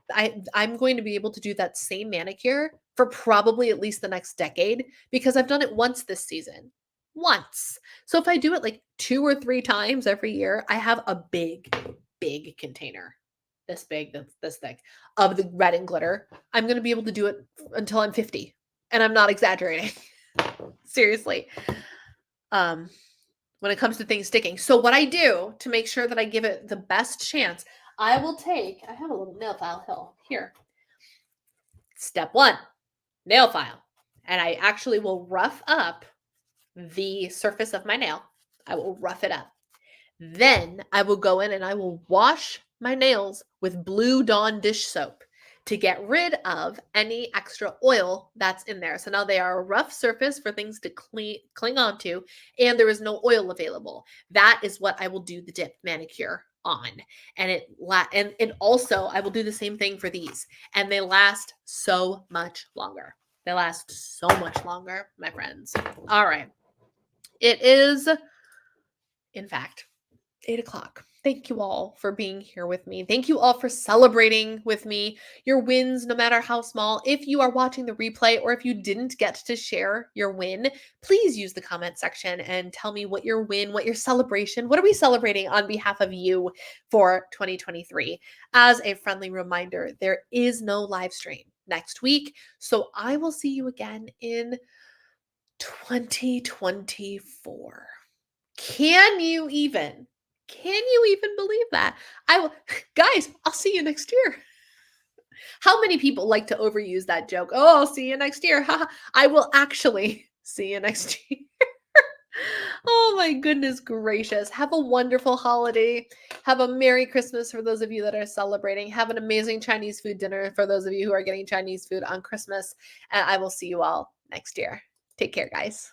A: going to be able to do that same manicure for probably at least the next decade because I've done it once this season. Once. So if I do it like 2 or 3 times every year, I have a big, big container. This big, this thick of the red and glitter. I'm going to be able to do it until I'm 50. And I'm not exaggerating. Seriously. When it comes to things sticking. So what I do to make sure that I give it the best chance, I have a little nail file here. Step 1, nail file. And I actually will rough up the surface of my nail. I will rough it up. Then I will go in and I will wash my nails with Blue Dawn dish soap to get rid of any extra oil that's in there. So now they are a rough surface for things to cling onto, and there is no oil available. That is what I will do the dip manicure on. And and also I will do the same thing for these, and they last so much longer. They last so much longer, my friends. All right. It is, in fact, 8 o'clock. Thank you all for being here with me. Thank you all for celebrating with me your wins, no matter how small. If you are watching the replay or if you didn't get to share your win, please use the comment section and tell me what your win, what your celebration, what are we celebrating on behalf of you for 2023? As a friendly reminder, there is no live stream next week. So I will see you again in 2024. Can you even? Can you even believe that? I will guys, I'll see you next year. How many people like to overuse that joke? "Oh, I'll see you next year." I will actually see you next year. Oh my goodness gracious. Have a wonderful holiday. Have a Merry Christmas for those of you that are celebrating. Have an amazing Chinese food dinner for those of you who are getting Chinese food on Christmas. And I will see you all next year. Take care, guys.